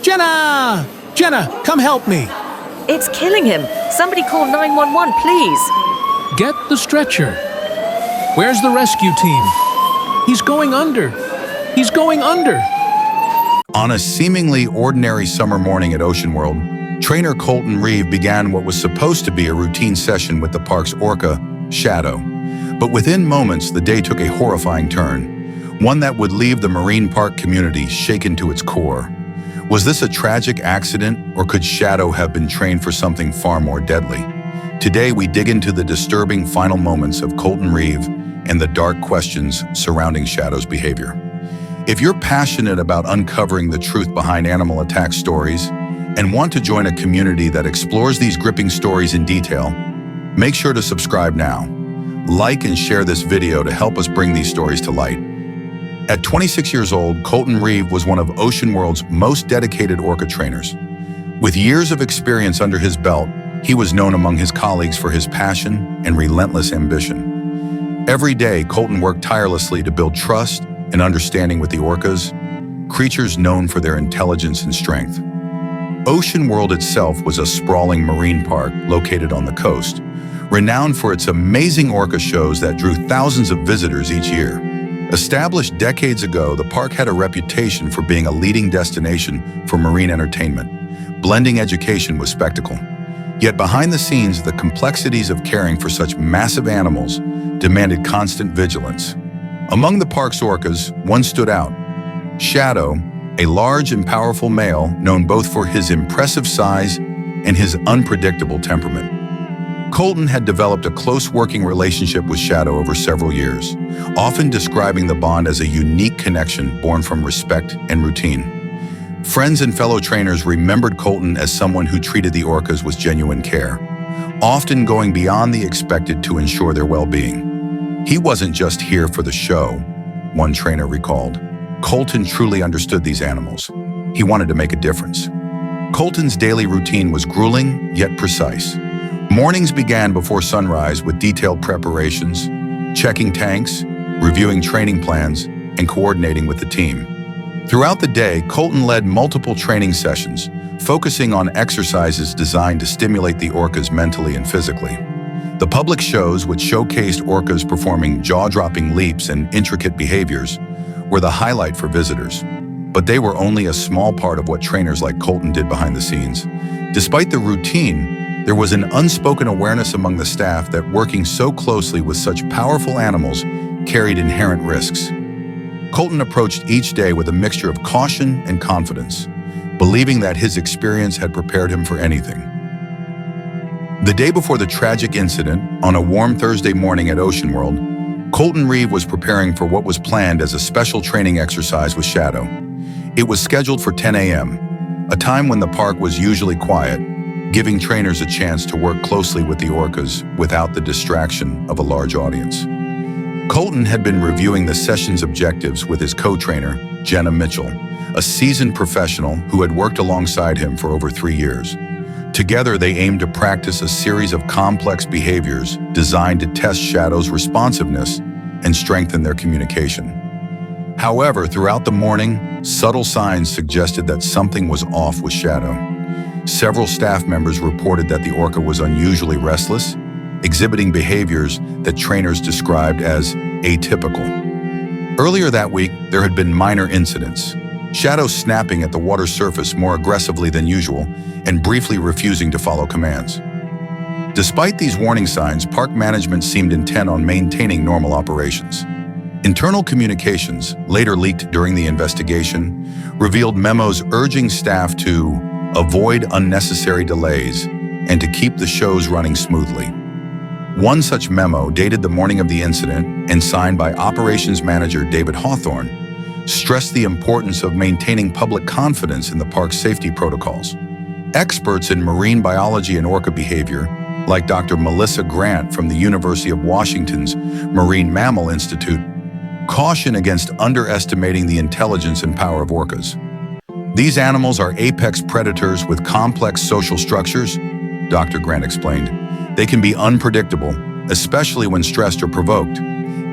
Jenna! Jenna, come help me. It's killing him. Somebody call 911, please. Get the stretcher. Where's the rescue team? He's going under. He's going under. On a seemingly ordinary summer morning at OceanWorld, trainer Colton Reeve began what was supposed to be a routine session with the park's Orca, Shadow. But within moments, the day took a horrifying turn, one that would leave the marine park community shaken to its core. Was this a tragic accident, or could Shadow have been trained for something far more deadly? Today, we dig into the disturbing final moments of Colton Reeve and the dark questions surrounding Shadow's behavior. If you're passionate about uncovering the truth behind animal attack stories and want to join a community that explores these gripping stories in detail, make sure to subscribe now. Like and share this video to help us bring these stories to light. At 26 years old, Colton Reeve was one of OceanWorld's most dedicated orca trainers. With years of experience under his belt, he was known among his colleagues for his passion and relentless ambition. Every day, Colton worked tirelessly to build trust and understanding with the orcas, creatures known for their intelligence and strength. OceanWorld itself was a sprawling marine park located on the coast, renowned for its amazing orca shows that drew thousands of visitors each year. Established decades ago, the park had a reputation for being a leading destination for marine entertainment, blending education with spectacle. Yet behind the scenes, the complexities of caring for such massive animals demanded constant vigilance. Among the park's orcas, one stood out: Shadow, a large and powerful male known both for his impressive size and his unpredictable temperament. Colton had developed a close working relationship with Shadow over several years, often describing the bond as a unique connection born from respect and routine. Friends and fellow trainers remembered Colton as someone who treated the orcas with genuine care, often going beyond the expected to ensure their well-being. He wasn't just here for the show, one trainer recalled. Colton truly understood these animals. He wanted to make a difference. Colton's daily routine was grueling, yet precise. Mornings began before sunrise with detailed preparations, checking tanks, reviewing training plans, and coordinating with the team. Throughout the day, Colton led multiple training sessions, focusing on exercises designed to stimulate the orcas mentally and physically. The public shows, which showcased orcas performing jaw-dropping leaps and intricate behaviors, were the highlight for visitors. But they were only a small part of what trainers like Colton did behind the scenes. Despite the routine, there was an unspoken awareness among the staff that working so closely with such powerful animals carried inherent risks. Colton approached each day with a mixture of caution and confidence, believing that his experience had prepared him for anything. The day before the tragic incident, on a warm Thursday morning at OceanWorld, Colton Reeve was preparing for what was planned as a special training exercise with Shadow. It was scheduled for 10 a.m., a time when the park was usually quiet, giving trainers a chance to work closely with the orcas without the distraction of a large audience. Colton had been reviewing the session's objectives with his co-trainer, Jenna Mitchell, a seasoned professional who had worked alongside him for over 3 years. Together, they aimed to practice a series of complex behaviors designed to test Shadow's responsiveness and strengthen their communication. However, throughout the morning, subtle signs suggested that something was off with Shadow. Several staff members reported that the orca was unusually restless, exhibiting behaviors that trainers described as atypical. Earlier that week, there had been minor incidents: Shadow snapping at the water surface more aggressively than usual and briefly refusing to follow commands. Despite these warning signs, park management seemed intent on maintaining normal operations. Internal communications, later leaked during the investigation, revealed memos urging staff to avoid unnecessary delays and to keep the shows running smoothly. One such memo, dated the morning of the incident and signed by Operations Manager David Hawthorne, stressed the importance of maintaining public confidence in the park's safety protocols. Experts in marine biology and orca behavior, like Dr. Melissa Grant from the University of Washington's Marine Mammal Institute, caution against underestimating the intelligence and power of orcas. These animals are apex predators with complex social structures, Dr. Grant explained. They can be unpredictable, especially when stressed or provoked.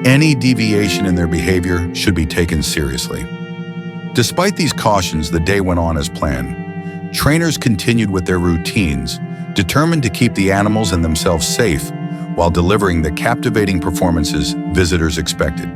Any deviation in their behavior should be taken seriously. Despite these cautions, the day went on as planned. Trainers continued with their routines, determined to keep the animals and themselves safe while delivering the captivating performances visitors expected.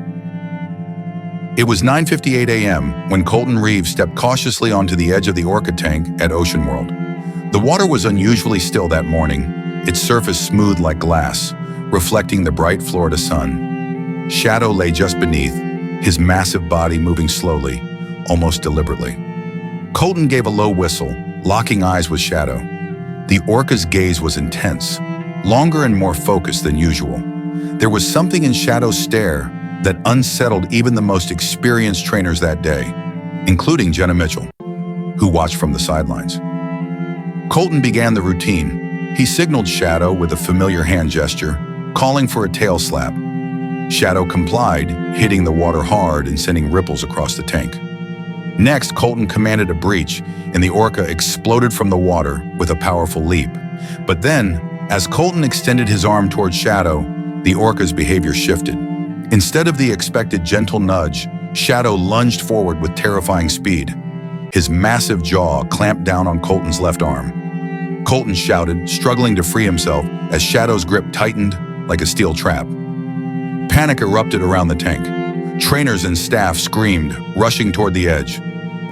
It was 9:58 a.m. when Colton Reeve stepped cautiously onto the edge of the Orca tank at OceanWorld. The water was unusually still that morning, its surface smooth like glass, reflecting the bright Florida sun. Shadow lay just beneath, his massive body moving slowly, almost deliberately. Colton gave a low whistle, locking eyes with Shadow. The Orca's gaze was intense, longer and more focused than usual. There was something in Shadow's stare that unsettled even the most experienced trainers that day, including Jenna Mitchell, who watched from the sidelines. Colton began the routine. He signaled Shadow with a familiar hand gesture, calling for a tail slap. Shadow complied, hitting the water hard and sending ripples across the tank. Next, Colton commanded a breach, and the Orca exploded from the water with a powerful leap. But then, as Colton extended his arm toward Shadow, the Orca's behavior shifted. Instead of the expected gentle nudge, Shadow lunged forward with terrifying speed. His massive jaw clamped down on Colton's left arm. Colton shouted, struggling to free himself as Shadow's grip tightened like a steel trap. Panic erupted around the tank. Trainers and staff screamed, rushing toward the edge.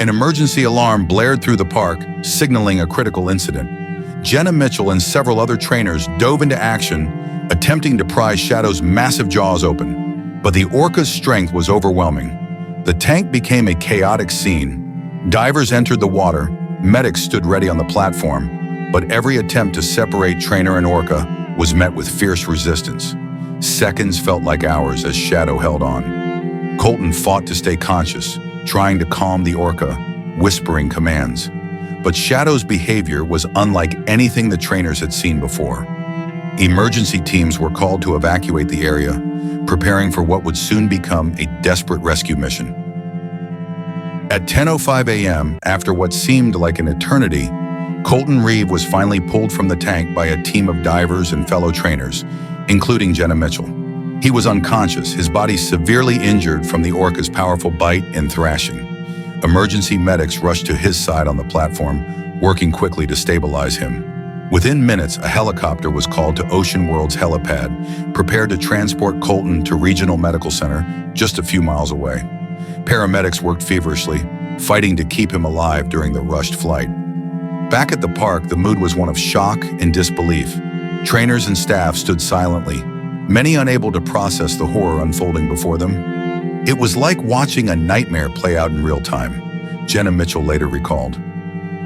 An emergency alarm blared through the park, signaling a critical incident. Jenna Mitchell and several other trainers dove into action, attempting to pry Shadow's massive jaws open. But the Orca's strength was overwhelming. The tank became a chaotic scene. Divers entered the water, medics stood ready on the platform, but every attempt to separate trainer and Orca was met with fierce resistance. Seconds felt like hours as Shadow held on. Colton fought to stay conscious, trying to calm the Orca, whispering commands. But Shadow's behavior was unlike anything the trainers had seen before. Emergency teams were called to evacuate the area, preparing for what would soon become a desperate rescue mission. At 10:05 a.m., after what seemed like an eternity, Colton Reeve was finally pulled from the tank by a team of divers and fellow trainers, including Jenna Mitchell. He was unconscious, his body severely injured from the Orca's powerful bite and thrashing. Emergency medics rushed to his side on the platform, working quickly to stabilize him. Within minutes, a helicopter was called to OceanWorld's helipad, prepared to transport Colton to Regional Medical Center just a few miles away. Paramedics worked feverishly, fighting to keep him alive during the rushed flight. Back at the park, the mood was one of shock and disbelief. Trainers and staff stood silently, many unable to process the horror unfolding before them. It was like watching a nightmare play out in real time, Jenna Mitchell later recalled.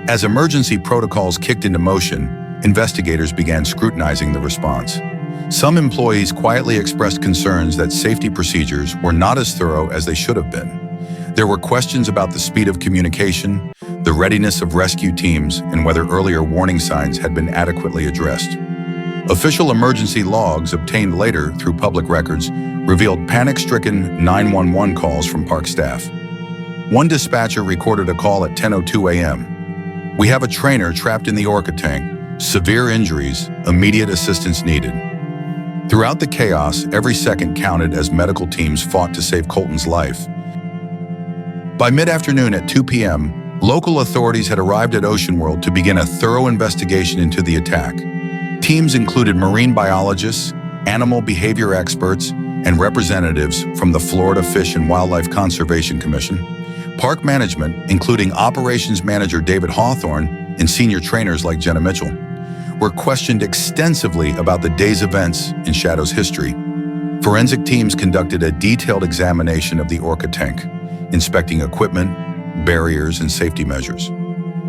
As emergency protocols kicked into motion, investigators began scrutinizing the response. Some employees quietly expressed concerns that safety procedures were not as thorough as they should have been. There were questions about the speed of communication, the readiness of rescue teams, and whether earlier warning signs had been adequately addressed. Official emergency logs obtained later through public records revealed panic-stricken 911 calls from park staff. One dispatcher recorded a call at 10:02 a.m. "We have a trainer trapped in the Orca tank. Severe injuries, immediate assistance needed." Throughout the chaos, every second counted as medical teams fought to save Colton's life. By mid-afternoon at 2 p.m., local authorities had arrived at OceanWorld to begin a thorough investigation into the attack. Teams included marine biologists, animal behavior experts, and representatives from the Florida Fish and Wildlife Conservation Commission. Park management, including operations manager David Hawthorne and senior trainers like Jenna Mitchell, were questioned extensively about the day's events and Shadow's history. Forensic teams conducted a detailed examination of the Orca tank, inspecting equipment, barriers, and safety measures.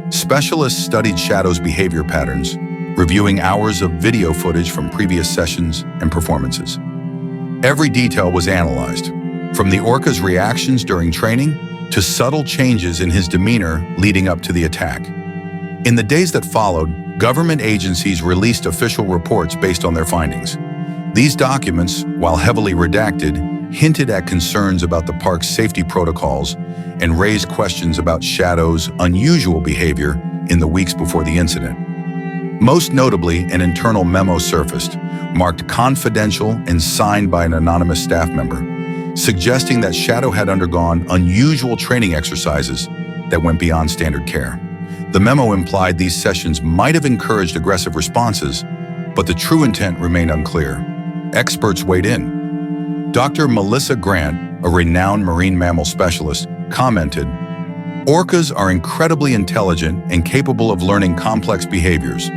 Specialists studied Shadow's behavior patterns, reviewing hours of video footage from previous sessions and performances. Every detail was analyzed, from the Orca's reactions during training to subtle changes in his demeanor leading up to the attack. In the days that followed, government agencies released official reports based on their findings. These documents, while heavily redacted, hinted at concerns about the park's safety protocols and raised questions about Shadow's unusual behavior in the weeks before the incident. Most notably, an internal memo surfaced, marked confidential and signed by an anonymous staff member, suggesting that Shadow had undergone unusual training exercises that went beyond standard care. The memo implied these sessions might have encouraged aggressive responses, but the true intent remained unclear. Experts weighed in. Dr. Melissa Grant, a renowned marine mammal specialist, commented, "Orcas are incredibly intelligent and capable of learning complex behaviors.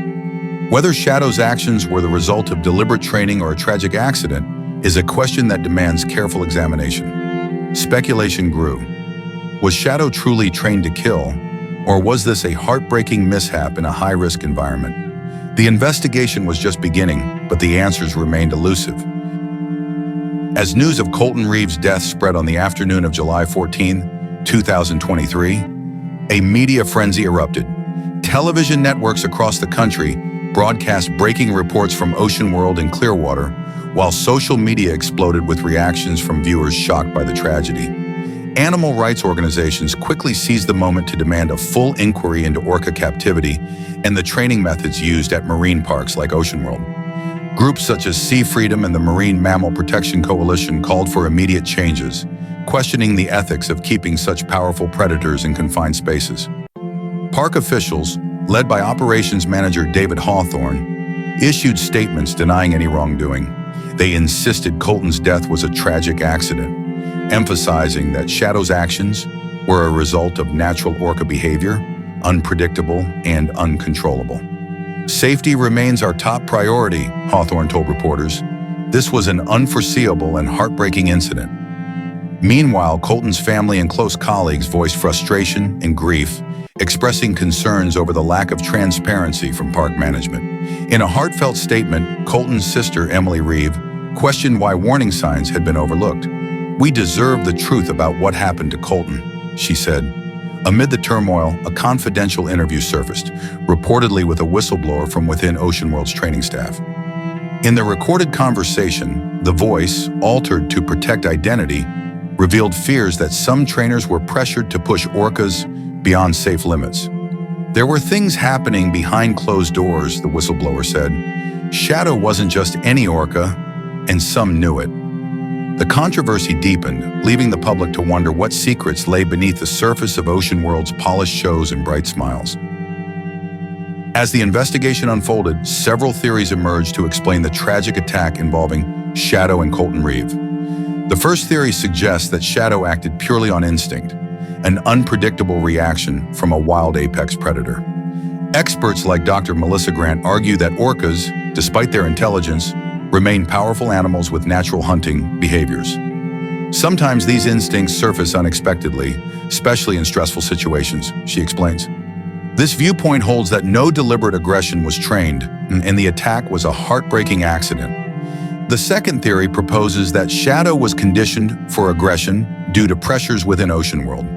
Whether Shadow's actions were the result of deliberate training or a tragic accident is a question that demands careful examination." Speculation grew. Was Shadow truly trained to kill, or was this a heartbreaking mishap in a high-risk environment? The investigation was just beginning, but the answers remained elusive. As news of Colton Reeve's death spread on the afternoon of July 14, 2023, a media frenzy erupted. Television networks across the country broadcast breaking reports from OceanWorld in Clearwater, while social media exploded with reactions from viewers shocked by the tragedy. Animal rights organizations quickly seized the moment to demand a full inquiry into orca captivity and the training methods used at marine parks like OceanWorld. Groups such as Sea Freedom and the Marine Mammal Protection Coalition called for immediate changes, questioning the ethics of keeping such powerful predators in confined spaces. Park officials, led by Operations Manager David Hawthorne, issued statements denying any wrongdoing. They insisted Colton's death was a tragic accident, emphasizing that Shadow's actions were a result of natural orca behavior, unpredictable and uncontrollable. "Safety remains our top priority," Hawthorne told reporters. This was an unforeseeable and heartbreaking incident. Meanwhile, Colton's family and close colleagues voiced frustration and grief, expressing concerns over the lack of transparency from park management. In a heartfelt statement, Colton's sister, Emily Reeve, questioned why warning signs had been overlooked. "We deserve the truth about what happened to Colton," she said. Amid the turmoil, a confidential interview surfaced, reportedly with a whistleblower from within OceanWorld's training staff. In the recorded conversation, the voice, altered to protect identity, revealed fears that some trainers were pressured to push orcas beyond safe limits. "There were things happening behind closed doors," the whistleblower said. "Shadow wasn't just any orca, and some knew it." The controversy deepened, leaving the public to wonder what secrets lay beneath the surface of OceanWorld's polished shows and bright smiles. As the investigation unfolded, several theories emerged to explain the tragic attack involving Shadow and Colton Reeve. The first theory suggests that Shadow acted purely on instinct, an unpredictable reaction from a wild apex predator. Experts like Dr. Melissa Grant argue that orcas, despite their intelligence, remain powerful animals with natural hunting behaviors. Sometimes these instincts surface unexpectedly, especially in stressful situations, she explains. This viewpoint holds that no deliberate aggression was trained, and the attack was a heartbreaking accident. The second theory proposes that Shadow was conditioned for aggression due to pressures within OceanWorld.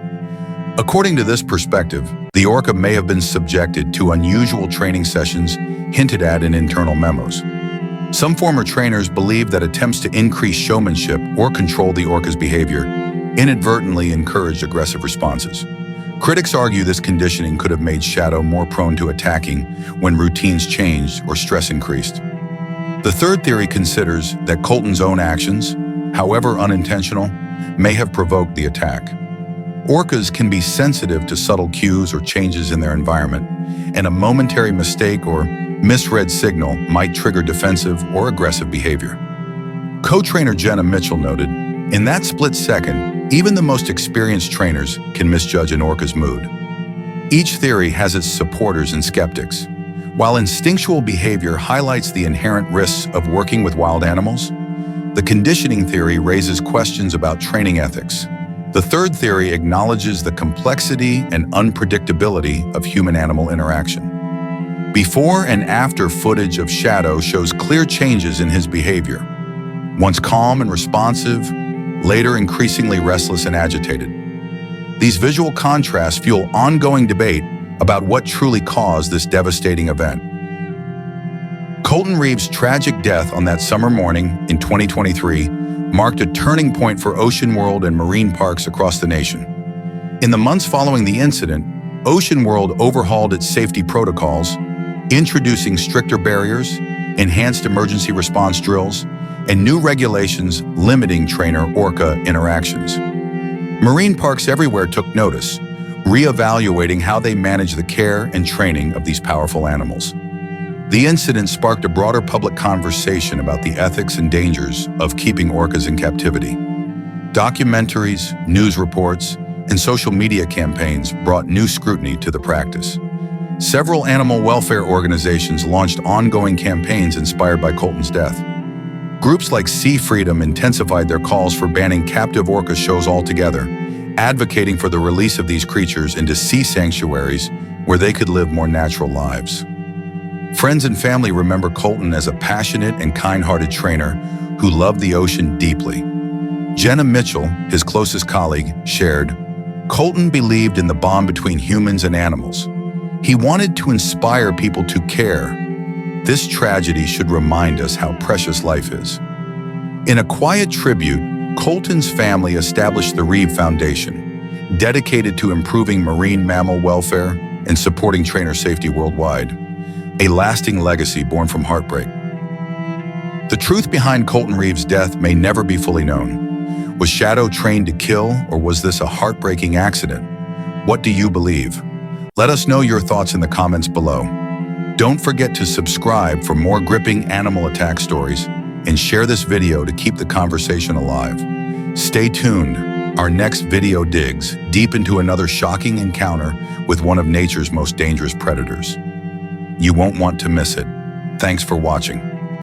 According to this perspective, the orca may have been subjected to unusual training sessions hinted at in internal memos. Some former trainers believe that attempts to increase showmanship or control the orca's behavior inadvertently encouraged aggressive responses. Critics argue this conditioning could have made Shadow more prone to attacking when routines changed or stress increased. The third theory considers that Colton's own actions, however unintentional, may have provoked the attack. Orcas can be sensitive to subtle cues or changes in their environment, and a momentary mistake or misread signal might trigger defensive or aggressive behavior. Co-trainer Jenna Mitchell noted, "In that split second, even the most experienced trainers can misjudge an orca's mood." Each theory has its supporters and skeptics. While instinctual behavior highlights the inherent risks of working with wild animals, the conditioning theory raises questions about training ethics. The third theory acknowledges the complexity and unpredictability of human-animal interaction. Before and after footage of Shadow shows clear changes in his behavior. Once calm and responsive, later increasingly restless and agitated. These visual contrasts fuel ongoing debate about what truly caused this devastating event. Colton Reeve's tragic death on that summer morning in 2023 marked a turning point for OceanWorld and marine parks across the nation. In the months following the incident, OceanWorld overhauled its safety protocols, introducing stricter barriers, enhanced emergency response drills, and new regulations limiting trainer-orca interactions. Marine parks everywhere took notice, re-evaluating how they manage the care and training of these powerful animals. The incident sparked a broader public conversation about the ethics and dangers of keeping orcas in captivity. Documentaries, news reports, and social media campaigns brought new scrutiny to the practice. Several animal welfare organizations launched ongoing campaigns inspired by Colton's death. Groups like Sea Freedom intensified their calls for banning captive orca shows altogether, advocating for the release of these creatures into sea sanctuaries where they could live more natural lives. Friends and family remember Colton as a passionate and kind-hearted trainer who loved the ocean deeply. Jenna Mitchell, his closest colleague, shared, "Colton believed in the bond between humans and animals. He wanted to inspire people to care. This tragedy should remind us how precious life is." In a quiet tribute, Colton's family established the Reeve Foundation, dedicated to improving marine mammal welfare and supporting trainer safety worldwide, a lasting legacy born from heartbreak. The truth behind Colton Reeve's death may never be fully known. Was Shadow trained to kill, or was this a heartbreaking accident? What do you believe? Let us know your thoughts in the comments below. Don't forget to subscribe for more gripping animal attack stories and share this video to keep the conversation alive. Stay tuned. Our next video digs deep into another shocking encounter with one of nature's most dangerous predators. You won't want to miss it. Thanks for watching.